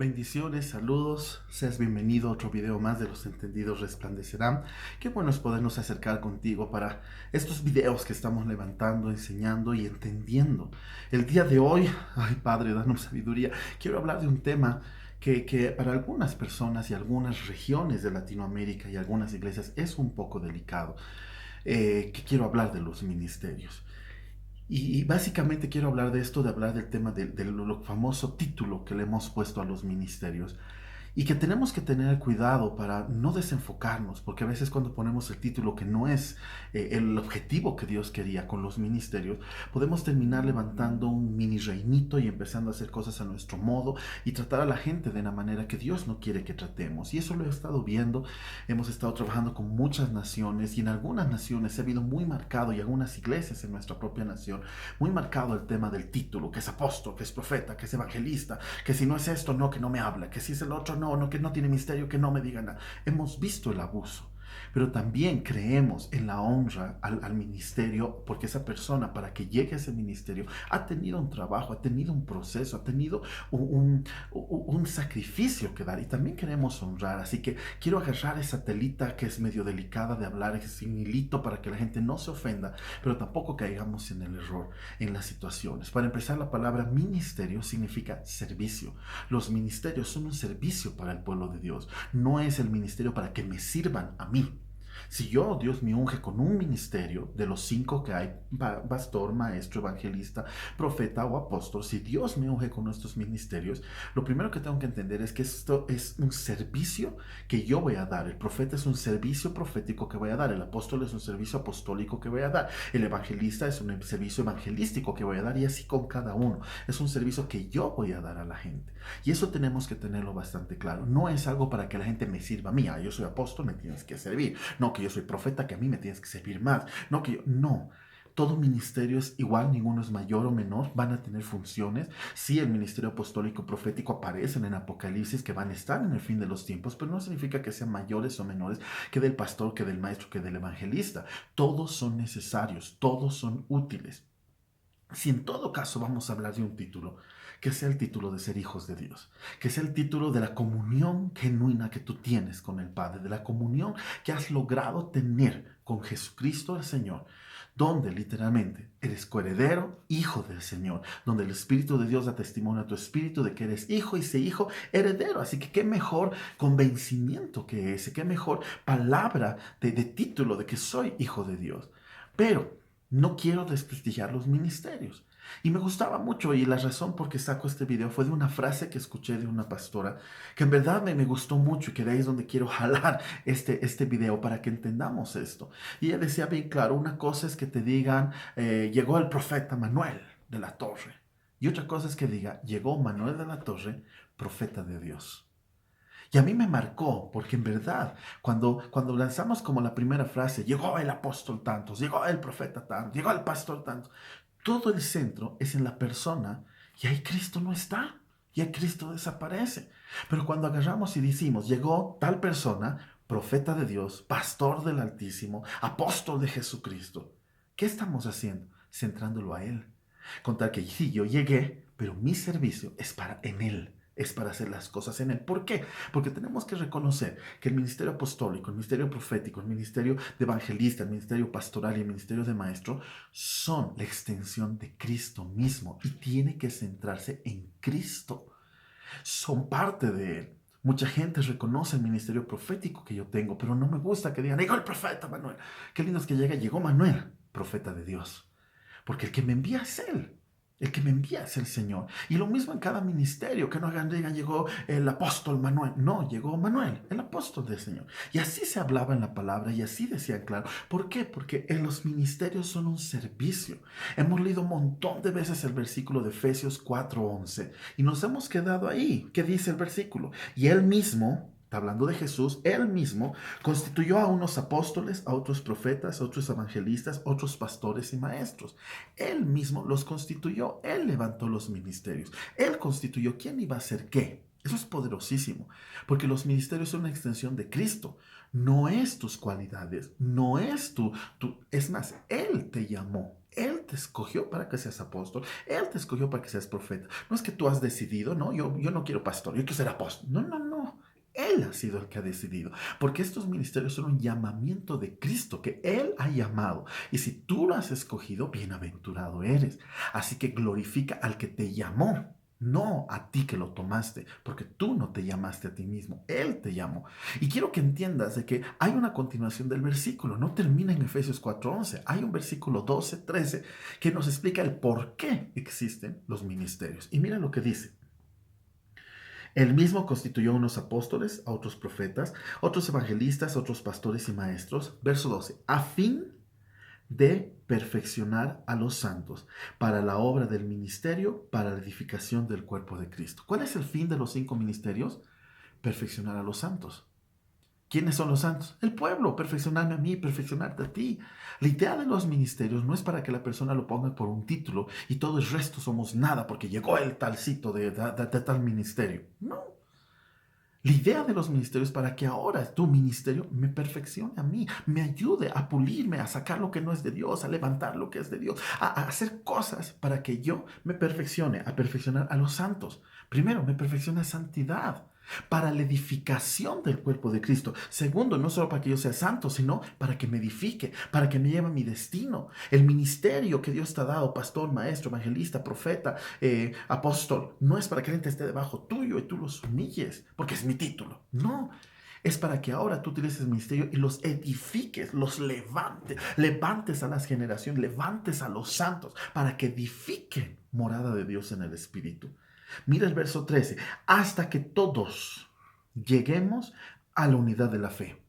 Bendiciones, saludos, seas bienvenido a otro video más de Los Entendidos Resplandecerán. Qué bueno es podernos acercar contigo para estos videos que estamos levantando, enseñando y entendiendo. El día de hoy, ay Padre, danos sabiduría, quiero hablar de un tema que para algunas personas y algunas regiones de Latinoamérica y algunas iglesias es un poco delicado. Que quiero hablar de los ministerios. Y básicamente quiero hablar de esto, de hablar del tema del lo famoso título que le hemos puesto a los ministerios y que tenemos que tener cuidado para no desenfocarnos, porque a veces cuando ponemos el título que no es el objetivo que Dios quería con los ministerios, podemos terminar levantando un mini reinito y empezando a hacer cosas a nuestro modo y tratar a la gente de una manera que Dios no quiere que tratemos. Y eso lo he estado viendo, hemos estado trabajando con muchas naciones y en algunas naciones se ha habido muy marcado, y algunas iglesias en nuestra propia nación, muy marcado el tema del título, que es apóstol, que es profeta, que es evangelista, que si no es esto, no, que no me habla, que si es el otro, no, que no tiene misterio, que no me diga nada. Hemos visto el abuso, pero también creemos en la honra al ministerio, porque esa persona, para que llegue a ese ministerio, ha tenido un trabajo, ha tenido un proceso, ha tenido un sacrificio que dar, y también queremos honrar. Así que quiero agarrar esa telita que es medio delicada de hablar, sin hilito, para que la gente no se ofenda, pero tampoco caigamos en el error en las situaciones. Para empezar, la palabra ministerio significa servicio. Los ministerios son un servicio para el pueblo de Dios. No es el ministerio para que me sirvan a mí. Si yo, Dios me unge con un ministerio de los 5 que hay, pastor, maestro, evangelista, profeta o apóstol, si Dios me unge con estos ministerios, lo primero que tengo que entender es que esto es un servicio que yo voy a dar. El profeta es un servicio profético que voy a dar. El apóstol es un servicio apostólico que voy a dar. El evangelista es un servicio evangelístico que voy a dar, y así con cada uno. Es un servicio que yo voy a dar a la gente. Y eso tenemos que tenerlo bastante claro. No es algo para que la gente me sirva a mí. Yo soy apóstol, me tienes que servir. No, que yo soy profeta, que a mí me tienes que servir más. No, que yo... No. Todo ministerio es igual, ninguno es mayor o menor, van a tener funciones. Sí, el ministerio apostólico profético aparecen en Apocalipsis, que van a estar en el fin de los tiempos, pero no significa que sean mayores o menores que del pastor, que del maestro, que del evangelista. Todos son necesarios, todos son útiles. Si en todo caso vamos a hablar de un título, que sea el título de ser hijos de Dios, que sea el título de la comunión genuina que tú tienes con el Padre, de la comunión que has logrado tener con Jesucristo el Señor, donde literalmente eres coheredero, hijo del Señor, donde el Espíritu de Dios da testimonio a tu espíritu de que eres hijo, y ese hijo heredero. Así que qué mejor convencimiento que ese, qué mejor palabra de título de que soy hijo de Dios. Pero no quiero desprestigiar los ministerios. Y me gustaba mucho, y la razón por que saco este video fue de una frase que escuché de una pastora, que en verdad me gustó mucho, y que de ahí es donde quiero jalar este video para que entendamos esto. Y ella decía bien claro, una cosa es que te digan, llegó el profeta Manuel de la Torre. Y otra cosa es que diga, llegó Manuel de la Torre, profeta de Dios. Y a mí me marcó, porque en verdad, cuando lanzamos como la primera frase, llegó el apóstol tantos, llegó el profeta tantos, llegó el pastor tantos, todo el centro es en la persona, y ahí Cristo no está, y ahí Cristo desaparece. Pero cuando agarramos y decimos, llegó tal persona, profeta de Dios, pastor del Altísimo, apóstol de Jesucristo, ¿qué estamos haciendo? Centrándolo a Él. Contar que sí, yo llegué, pero mi servicio es para en Él. Es para hacer las cosas en Él. ¿Por qué? Porque tenemos que reconocer que el ministerio apostólico, el ministerio profético, el ministerio de evangelista, el ministerio pastoral y el ministerio de maestro son la extensión de Cristo mismo, y tiene que centrarse en Cristo. Son parte de Él. Mucha gente reconoce el ministerio profético que yo tengo, pero no me gusta que digan, llegó el profeta Manuel. Qué lindo es que llegó Manuel, profeta de Dios. Porque el que me envía es Él. El que me envía es el Señor. Y lo mismo en cada ministerio, que no digan, llegó el apóstol Manuel. No, llegó Manuel, el apóstol del Señor. Y así se hablaba en la palabra, y así decían claro. ¿Por qué? Porque en los ministerios son un servicio. Hemos leído un montón de veces el versículo de Efesios 4:11 y nos hemos quedado ahí. ¿Qué dice el versículo? Y Él mismo... Está hablando de Jesús, Él mismo constituyó a unos apóstoles, a otros profetas, a otros evangelistas, otros pastores y maestros. Él mismo los constituyó, Él levantó los ministerios, Él constituyó quién iba a hacer qué. Eso es poderosísimo, porque los ministerios son una extensión de Cristo. No es tus cualidades, no es es más, Él te llamó, Él te escogió para que seas apóstol, Él te escogió para que seas profeta. No es que tú has decidido, no, yo no quiero pastor, yo quiero ser apóstol. No, no, no. Él ha sido el que ha decidido, porque estos ministerios son un llamamiento de Cristo que Él ha llamado. Y si tú lo has escogido, bienaventurado eres. Así que glorifica al que te llamó, no a ti que lo tomaste, porque tú no te llamaste a ti mismo, Él te llamó. Y quiero que entiendas de que hay una continuación del versículo, no termina en Efesios 4:11, hay un versículo 12, 13 que nos explica el por qué existen los ministerios. Y mira lo que dice. Él mismo constituyó unos apóstoles, a otros profetas, otros evangelistas, otros pastores y maestros. Verso 12. A fin de perfeccionar a los santos para la obra del ministerio, para la edificación del cuerpo de Cristo. ¿Cuál es el fin de los 5 ministerios? Perfeccionar a los santos. ¿Quiénes son los santos? El pueblo, perfeccionarme a mí, perfeccionarte a ti. La idea de los ministerios no es para que la persona lo ponga por un título y todo el resto somos nada porque llegó el talcito de tal ministerio. No. La idea de los ministerios es para que ahora tu ministerio me perfeccione a mí, me ayude a pulirme, a sacar lo que no es de Dios, a levantar lo que es de Dios, a hacer cosas para que yo me perfeccione, a perfeccionar a los santos. Primero, me perfecciona santidad para la edificación del cuerpo de Cristo. Segundo, no solo para que yo sea santo, sino para que me edifique, para que me lleve a mi destino. El ministerio que Dios te ha dado, pastor, maestro, evangelista, profeta, apóstol, no es para que la gente esté debajo tuyo y tú los humilles, porque es mi título. No, es para que ahora tú utilices el ministerio y los edifiques, los levantes a las generaciones, levantes a los santos, para que edifiquen morada de Dios en el Espíritu. Mira el verso 13, hasta que todos lleguemos a la unidad de la fe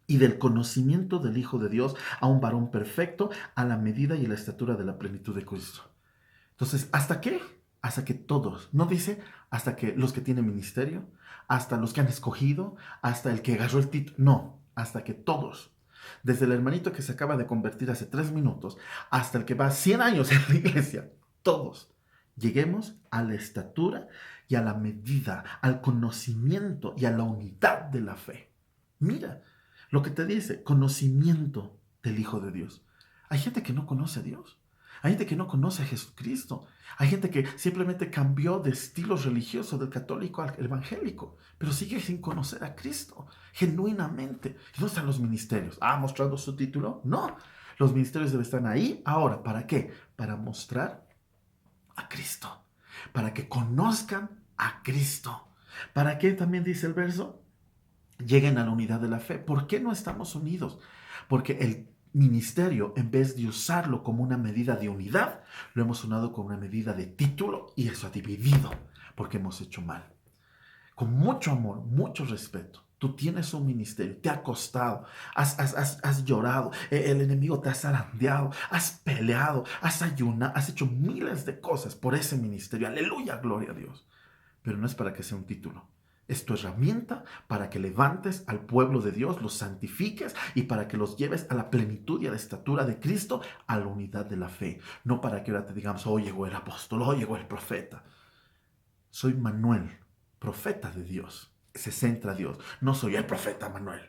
y del conocimiento del Hijo de Dios, a un varón perfecto, a la medida y la estatura de la plenitud de Cristo. Entonces, ¿hasta qué? Hasta que todos, no dice hasta que los que tienen ministerio, hasta los que han escogido, hasta el que agarró el título, no, hasta que todos. Desde el hermanito que se acaba de convertir hace 3 minutos, hasta el que va 100 años en la iglesia, todos lleguemos a la estatura y a la medida, al conocimiento y a la unidad de la fe. Mira lo que te dice, conocimiento del Hijo de Dios. Hay gente que no conoce a Dios. Hay gente que no conoce a Jesucristo. Hay gente que simplemente cambió de estilo religioso del católico al evangélico, pero sigue sin conocer a Cristo, genuinamente. ¿Y dónde están los ministerios? ¿Mostrando su título? No. Los ministerios deben estar ahí ahora. ¿Para qué? Para mostrar a Cristo, para que conozcan a Cristo. ¿Para qué también dice el verso? Lleguen a la unidad de la fe. ¿Por qué no estamos unidos? Porque el ministerio, en vez de usarlo como una medida de unidad, lo hemos usado como una medida de título y eso ha dividido, porque hemos hecho mal. Con mucho amor, mucho respeto. Tú tienes un ministerio, te ha costado, has llorado, el enemigo te ha zarandeado, has peleado, has ayunado, has hecho miles de cosas por ese ministerio. Aleluya, gloria a Dios. Pero no es para que sea un título. Es tu herramienta para que levantes al pueblo de Dios, los santifiques y para que los lleves a la plenitud y a la estatura de Cristo, a la unidad de la fe. No para que ahora te digamos, oh, llegó el apóstol, oh, llegó el profeta. Soy Manuel, profeta de Dios. Se centra Dios. No soy el profeta Manuel.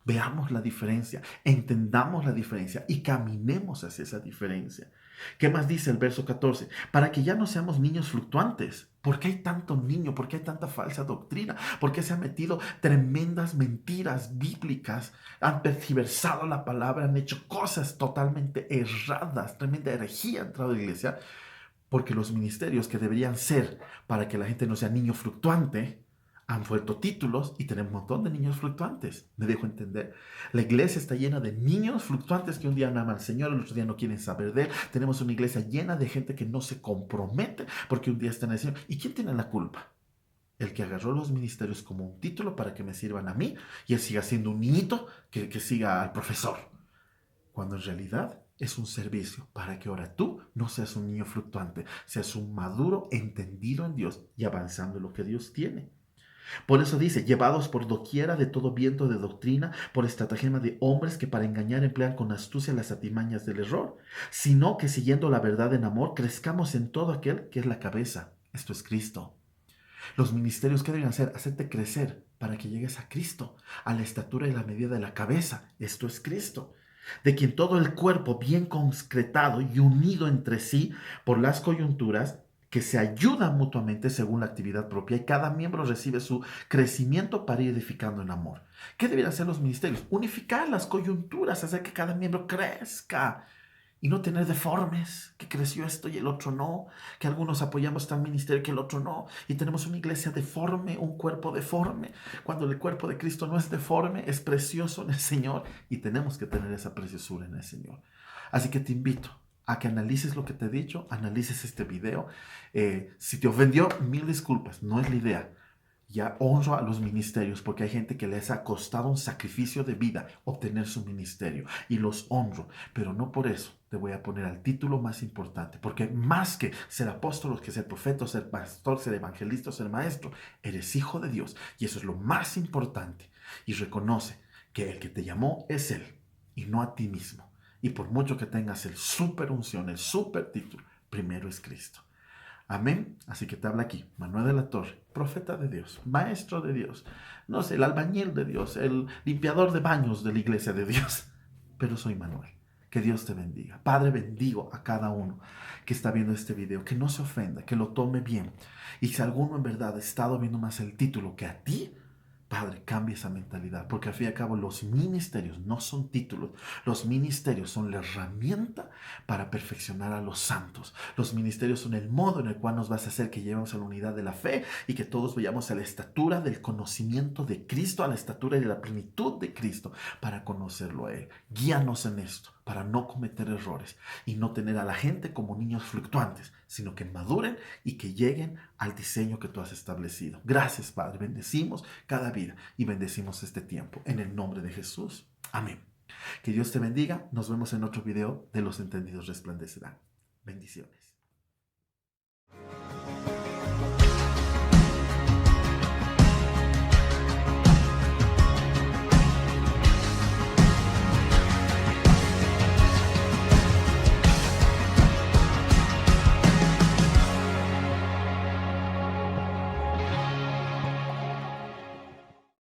Veamos la diferencia, entendamos la diferencia y caminemos hacia esa diferencia. ¿Qué más dice el verso 14? Para que ya no seamos niños fluctuantes. ¿Por qué hay tanto niño? ¿Por qué hay tanta falsa doctrina? ¿Por qué se han metido tremendas mentiras bíblicas? Han tergiversado la palabra, han hecho cosas totalmente erradas, tremenda herejía ha entrado a la iglesia. Porque los ministerios que deberían ser para que la gente no sea niño fluctuante, han vuelto títulos y tenemos un montón de niños fluctuantes. ¿Me dejo entender? La iglesia está llena de niños fluctuantes que un día aman al Señor, el otro día no quieren saber de Él. Tenemos una iglesia llena de gente que no se compromete porque un día están en el Señor. ¿Y quién tiene la culpa? El que agarró los ministerios como un título para que me sirvan a mí y él siga siendo un niñito que siga al profesor. Cuando en realidad es un servicio para que ahora tú no seas un niño fluctuante, seas un maduro entendido en Dios y avanzando en lo que Dios tiene. Por eso dice, llevados por doquiera de todo viento de doctrina, por estratagema de hombres que para engañar emplean con astucia las artimañas del error, sino que siguiendo la verdad en amor, crezcamos en todo aquel que es la cabeza. Esto es Cristo. Los ministerios, ¿qué deben hacer? Hacerte crecer para que llegues a Cristo, a la estatura y la medida de la cabeza. Esto es Cristo. de quien todo el cuerpo bien concretado y unido entre sí por las coyunturas, que se ayudan mutuamente según la actividad propia y cada miembro recibe su crecimiento para ir edificando en amor. ¿Qué deberían hacer los ministerios? Unificar las coyunturas, hacer que cada miembro crezca y no tener deformes, que creció esto y el otro no, que algunos apoyamos tal ministerio que el otro no, y tenemos una iglesia deforme, un cuerpo deforme, cuando el cuerpo de Cristo no es deforme, es precioso en el Señor y tenemos que tener esa preciosura en el Señor. Así que te invito a que analices lo que te he dicho, analices este video. Si te ofendió, mil disculpas, no es la idea. Ya honro a los ministerios porque hay gente que les ha costado un sacrificio de vida obtener su ministerio y los honro, pero no por eso te voy a poner al título más importante, porque más que ser apóstol, que ser profeta, ser pastor, ser evangelista, ser maestro, eres hijo de Dios y eso es lo más importante. Y reconoce que el que te llamó es Él y no a ti mismo. Y por mucho que tengas el super unción, el super título, primero es Cristo. Amén. Así que te habla aquí Manuel de la Torre, profeta de Dios, maestro de Dios, no sé, el albañil de Dios, el limpiador de baños de la iglesia de Dios. Pero soy Manuel. Que Dios te bendiga. Padre, bendigo a cada uno que está viendo este video, que no se ofenda, que lo tome bien. Y si alguno en verdad ha estado viendo más el título que a ti, Padre, cambia esa mentalidad, porque al fin y al cabo los ministerios no son títulos, los ministerios son la herramienta para perfeccionar a los santos. Los ministerios son el modo en el cual nos vas a hacer que llevemos a la unidad de la fe y que todos vayamos a la estatura del conocimiento de Cristo, a la estatura y de la plenitud de Cristo, para conocerlo a Él. Guíanos en esto, para no cometer errores y no tener a la gente como niños fluctuantes, sino que maduren y que lleguen al diseño que tú has establecido. Gracias, Padre. Bendecimos cada vida y bendecimos este tiempo. En el nombre de Jesús. Amén. Que Dios te bendiga. Nos vemos en otro video de Los Entendidos Resplandecerán. Bendiciones.